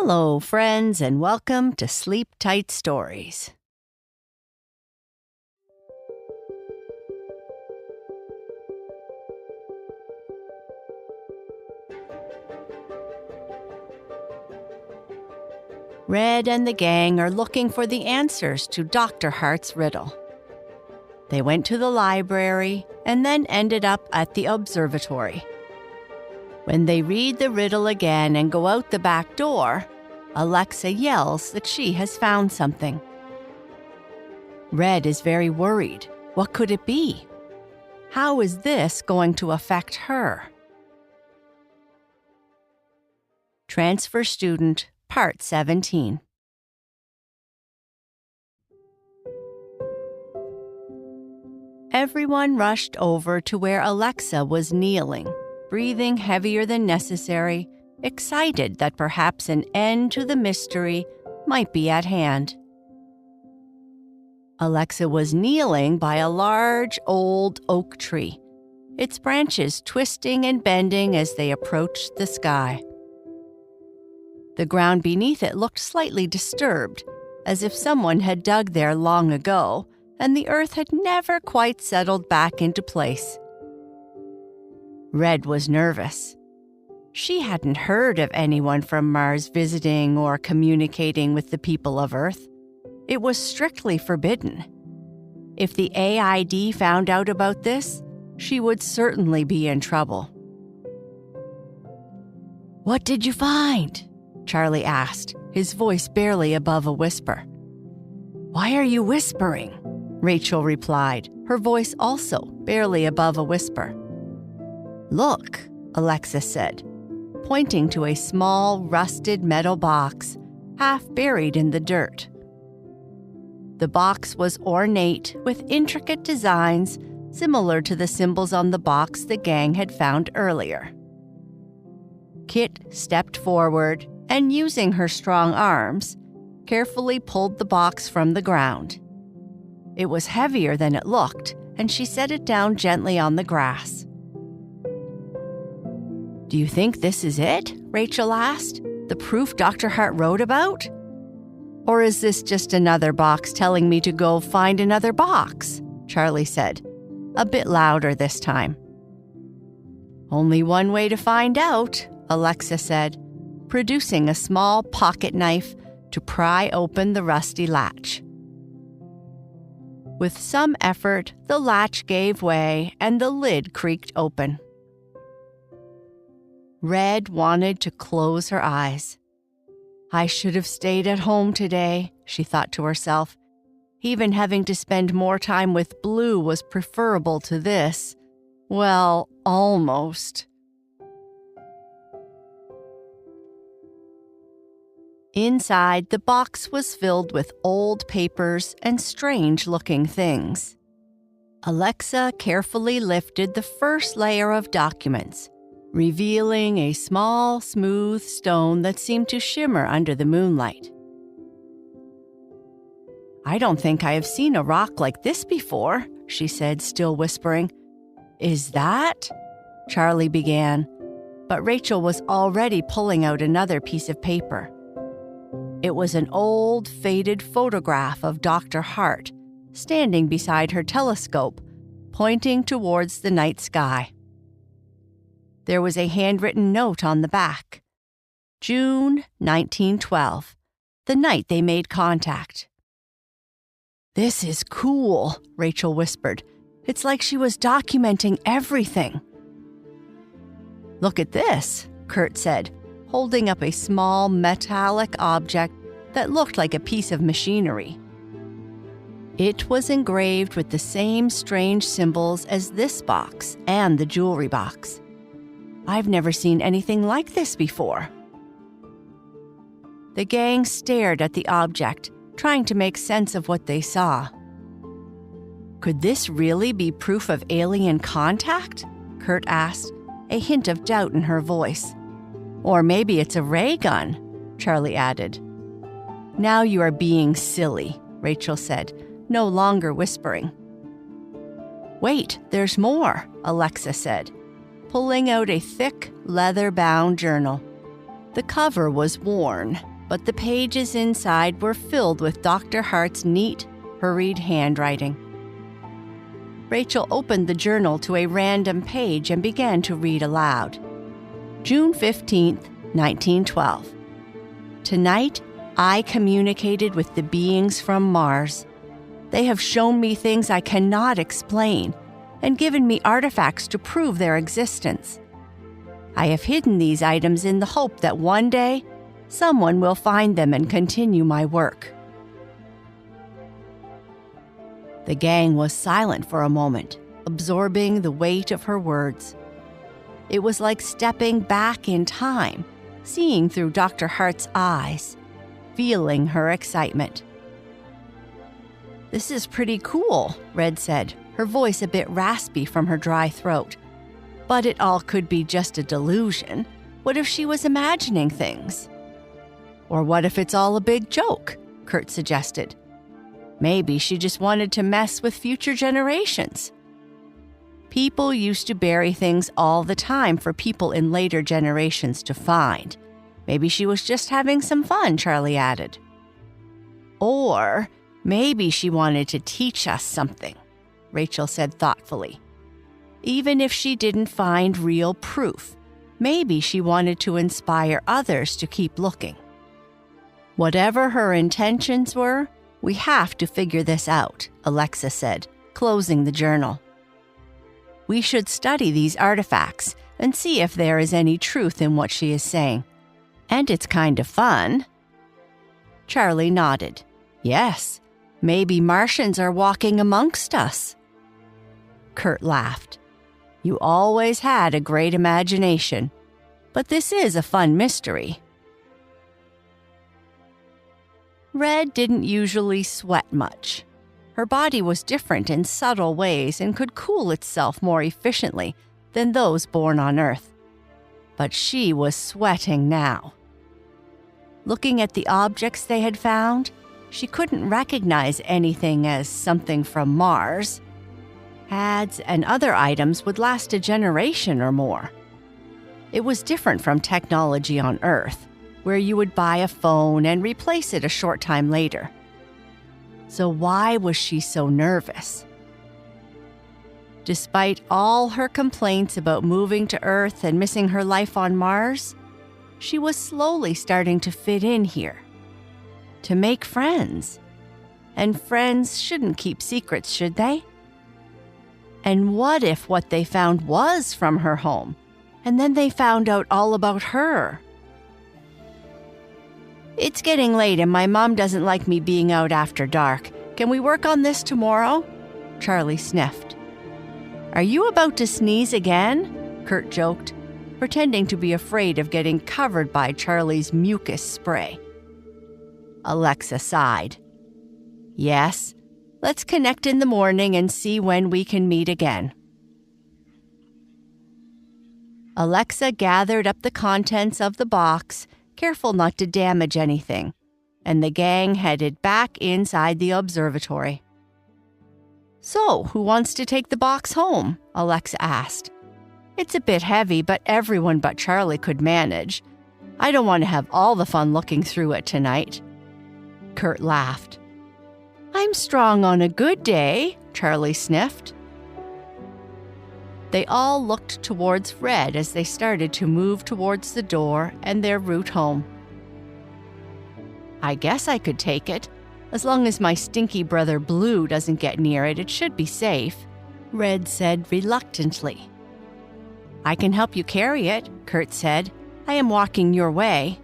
Hello, friends, and welcome to Sleep Tight Stories. Red and the gang are looking for the answers to Dr. Hart's riddle. They went to the library and then ended up at the observatory. When they read the riddle again and go out the back door, Alexa yells that she has found something. Red is very worried. What could it be? How is this going to affect her? Transfer Student, Part 17. Everyone rushed over to where Alexa was kneeling, breathing heavier than necessary, excited that perhaps an end to the mystery might be at hand. Alexa was kneeling by a large old oak tree, its branches twisting and bending as they approached the sky. The ground beneath it looked slightly disturbed, as if someone had dug there long ago and the earth had never quite settled back into place. Red was nervous. She hadn't heard of anyone from Mars visiting or communicating with the people of Earth. It was strictly forbidden. If the AID found out about this, she would certainly be in trouble. "What did you find?" Charlie asked, his voice barely above a whisper. "Why are you whispering?" Rachel replied, her voice also barely above a whisper. "Look," Alexa said, pointing to a small, rusted metal box, half buried in the dirt. The box was ornate with intricate designs similar to the symbols on the box the gang had found earlier. Kit stepped forward and, using her strong arms, carefully pulled the box from the ground. It was heavier than it looked, and she set it down gently on the grass. "Do you think this is it?" Rachel asked. "The proof Dr. Hart wrote about? Or is this just another box telling me to go find another box?" Charlie said, a bit louder this time. "Only one way to find out," Alexa said, producing a small pocket knife to pry open the rusty latch. With some effort, the latch gave way and the lid creaked open. Red wanted to close her eyes. "I should have stayed at home today," she thought to herself. Even having to spend more time with Blue was preferable to this. Well, almost. Inside, the box was filled with old papers and strange-looking things. Alexa carefully lifted the first layer of documents, revealing a small, smooth stone that seemed to shimmer under the moonlight. "I don't think I have seen a rock like this before," she said, still whispering. "Is that?" Charlie began, but Rachel was already pulling out another piece of paper. It was an old, faded photograph of Dr. Hart, standing beside her telescope, pointing towards the night sky. There was a handwritten note on the back. June 1912, the night they made contact. "This is cool," Rachel whispered. "It's like she was documenting everything." "Look at this," Kurt said, holding up a small metallic object that looked like a piece of machinery. It was engraved with the same strange symbols as this box and the jewelry box. "I've never seen anything like this before." The gang stared at the object, trying to make sense of what they saw. "Could this really be proof of alien contact?" Kurt asked, a hint of doubt in her voice. "Or maybe it's a ray gun," Charlie added. "Now you are being silly," Rachel said, no longer whispering. "Wait, there's more," Alexa said, pulling out a thick, leather-bound journal. The cover was worn, but the pages inside were filled with Dr. Hart's neat, hurried handwriting. Rachel opened the journal to a random page and began to read aloud. June 15th, 1912. Tonight, I communicated with the beings from Mars. They have shown me things I cannot explain and given me artifacts to prove their existence. I have hidden these items in the hope that one day, someone will find them and continue my work. The gang was silent for a moment, absorbing the weight of her words. It was like stepping back in time, seeing through Dr. Hart's eyes, feeling her excitement. "This is pretty cool," Red said, her voice a bit raspy from her dry throat. But it all could be just a delusion. What if she was imagining things? Or what if it's all a big joke? Kurt suggested. Maybe she just wanted to mess with future generations. People used to bury things all the time for people in later generations to find. Maybe she was just having some fun, Charlie added. Or maybe she wanted to teach us something, Rachel said thoughtfully. Even if she didn't find real proof, maybe she wanted to inspire others to keep looking. Whatever her intentions were, we have to figure this out, Alexa said, closing the journal. We should study these artifacts and see if there is any truth in what she is saying. And it's kind of fun. Charlie nodded. Yes, maybe Martians are walking amongst us. Kurt laughed. You always had a great imagination, but this is a fun mystery. Red didn't usually sweat much. Her body was different in subtle ways and could cool itself more efficiently than those born on Earth. But she was sweating now. Looking at the objects they had found, she couldn't recognize anything as something from Mars. Ads and other items would last a generation or more. It was different from technology on Earth, where you would buy a phone and replace it a short time later. So why was she so nervous? Despite all her complaints about moving to Earth and missing her life on Mars, she was slowly starting to fit in here, to make friends. And friends shouldn't keep secrets, should they? And what if what they found was from her home, and then they found out all about her? It's getting late and my mom doesn't like me being out after dark. Can we work on this tomorrow? Charlie sniffed. Are you about to sneeze again? Kurt joked, pretending to be afraid of getting covered by Charlie's mucus spray. Alexa sighed. Yes. Let's connect in the morning and see when we can meet again. Alexa gathered up the contents of the box, careful not to damage anything, and the gang headed back inside the observatory. So, who wants to take the box home? Alexa asked. It's a bit heavy, but everyone but Charlie could manage. I don't want to have all the fun looking through it tonight. Kurt laughed. I'm strong on a good day, Charlie sniffed. They all looked towards Red as they started to move towards the door and their route home. I guess I could take it. As long as my stinky brother Blue doesn't get near it, it should be safe, Red said reluctantly. I can help you carry it, Kurt said. I am walking your way.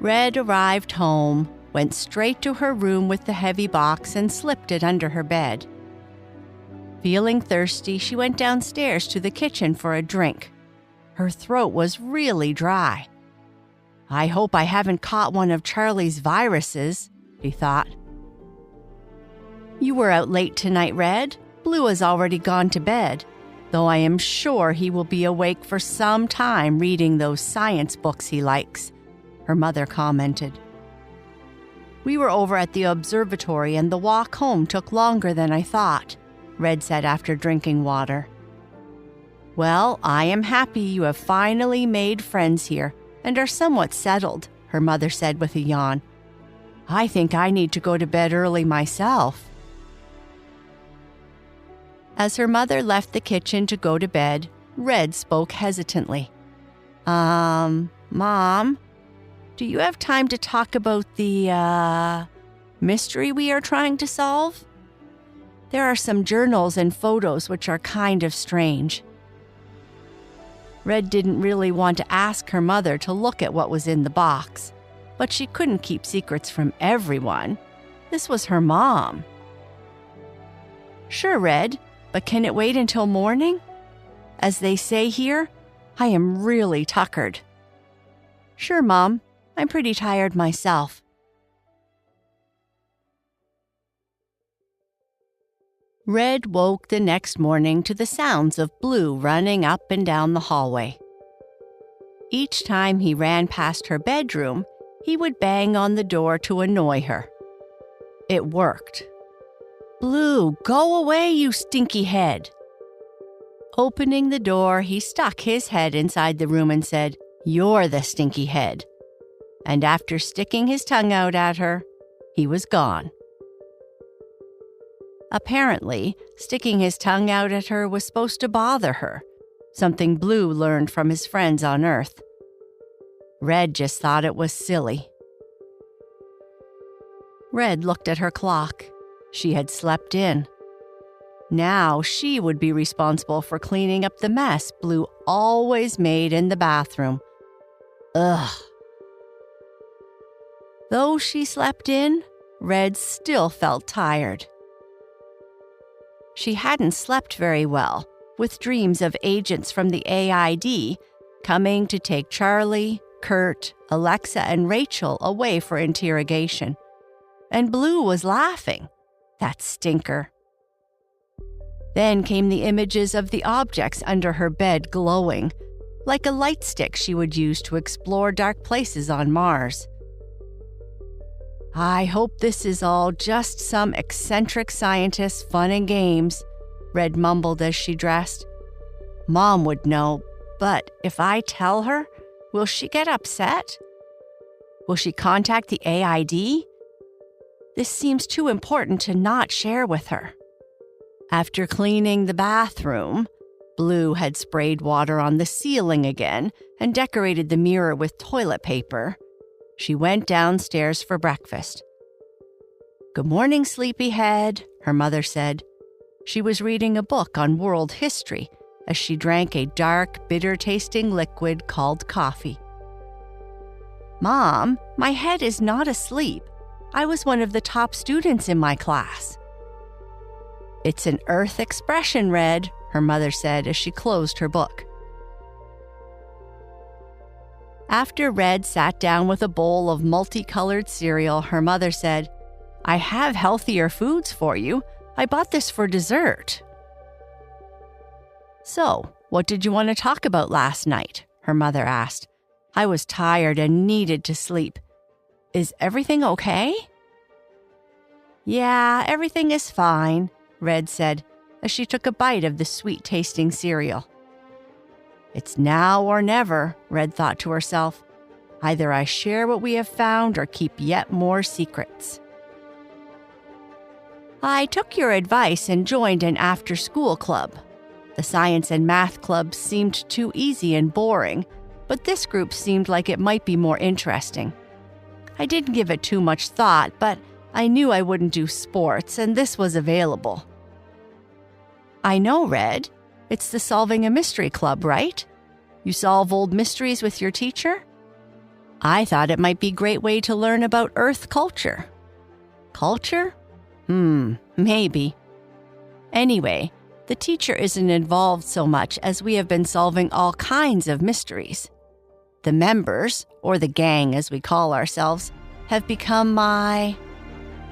Red arrived home, went straight to her room with the heavy box and slipped it under her bed. Feeling thirsty, she went downstairs to the kitchen for a drink. Her throat was really dry. I hope I haven't caught one of Charlie's viruses, he thought. You were out late tonight, Red. Blue has already gone to bed, though I am sure he will be awake for some time reading those science books he likes, her mother commented. We were over at the observatory and the walk home took longer than I thought, Red said after drinking water. Well, I am happy you have finally made friends here and are somewhat settled, her mother said with a yawn. I think I need to go to bed early myself. As her mother left the kitchen to go to bed, Red spoke hesitantly. Mom, do you have time to talk about the, mystery we are trying to solve? There are some journals and photos which are kind of strange. Red didn't really want to ask her mother to look at what was in the box, but she couldn't keep secrets from everyone. This was her mom. Sure, Red, but can it wait until morning? As they say here, I am really tuckered. Sure, Mom. I'm pretty tired myself. Red woke the next morning to the sounds of Blue running up and down the hallway. Each time he ran past her bedroom, he would bang on the door to annoy her. It worked. Blue, go away, you stinky head. Opening the door, he stuck his head inside the room and said, You're the stinky head. And after sticking his tongue out at her, he was gone. Apparently, sticking his tongue out at her was supposed to bother her, something Blue learned from his friends on Earth. Red just thought it was silly. Red looked at her clock. She had slept in. Now she would be responsible for cleaning up the mess Blue always made in the bathroom. Ugh. Though she slept in, Red still felt tired. She hadn't slept very well, with dreams of agents from the AID coming to take Charlie, Kurt, Alexa, and Rachel away for interrogation. And Blue was laughing. That stinker. Then came the images of the objects under her bed glowing, like a light stick she would use to explore dark places on Mars. I hope this is all just some eccentric scientist's fun and games, Red mumbled as she dressed. Mom would know, but if I tell her, will she get upset? Will she contact the AID? This seems too important to not share with her. After cleaning the bathroom, Blue had sprayed water on the ceiling again and decorated the mirror with toilet paper. She went downstairs for breakfast. Good morning, sleepyhead, her mother said. She was reading a book on world history as she drank a dark, bitter-tasting liquid called coffee. Mom, my head is not asleep. I was one of the top students in my class. It's an Earth expression, Red, her mother said as she closed her book. After Red sat down with a bowl of multicolored cereal, her mother said, I have healthier foods for you. I bought this for dessert. So, what did you want to talk about last night? Her mother asked. I was tired and needed to sleep. Is everything okay? Yeah, everything is fine, Red said as she took a bite of the sweet-tasting cereal. It's now or never, Red thought to herself. Either I share what we have found or keep yet more secrets. I took your advice and joined an after-school club. The science and math clubs seemed too easy and boring, but this group seemed like it might be more interesting. I didn't give it too much thought, but I knew I wouldn't do sports, and this was available. I know, Red. It's the Solving a Mystery Club, right? You solve old mysteries with your teacher? I thought it might be a great way to learn about Earth culture. Culture? Maybe. Anyway, the teacher isn't involved so much as we have been solving all kinds of mysteries. The members, or the gang as we call ourselves, have become my...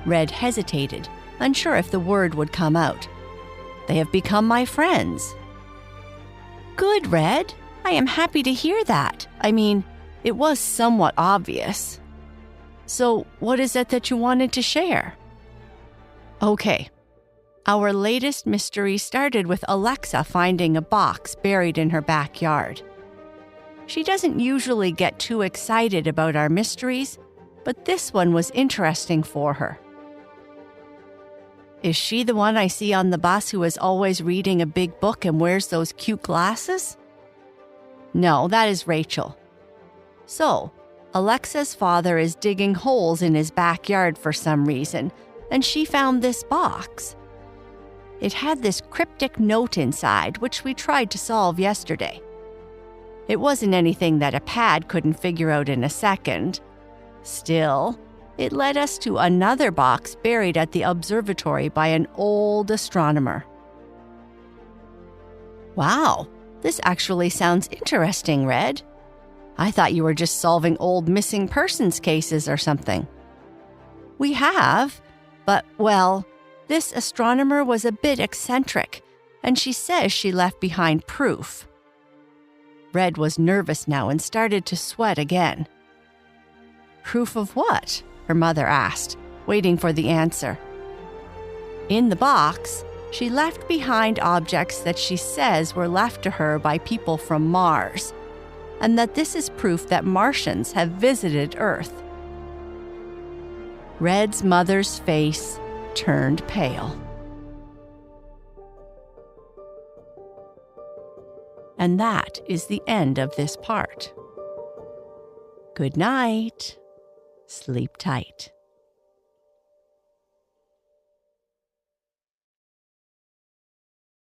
Red hesitated, unsure if the word would come out. They have become my friends. Good, Red. I am happy to hear that. I mean, it was somewhat obvious. So, what is it that you wanted to share? Okay. Our latest mystery started with Alexa finding a box buried in her backyard. She doesn't usually get too excited about our mysteries, but this one was interesting for her. Is she the one I see on the bus who is always reading a big book and wears those cute glasses? No, that is Rachel. So, Alexa's father is digging holes in his backyard for some reason, and she found this box. It had this cryptic note inside, which we tried to solve yesterday. It wasn't anything that a pad couldn't figure out in a second. Still, it led us to another box buried at the observatory by an old astronomer. Wow, this actually sounds interesting, Red. I thought you were just solving old missing persons cases or something. We have, but, well, this astronomer was a bit eccentric, and she says she left behind proof. Red was nervous now and started to sweat again. Proof of what? Her mother asked, waiting for the answer. In the box, she left behind objects that she says were left to her by people from Mars, and that this is proof that Martians have visited Earth. Red's mother's face turned pale. And that is the end of this part. Good night. Sleep tight.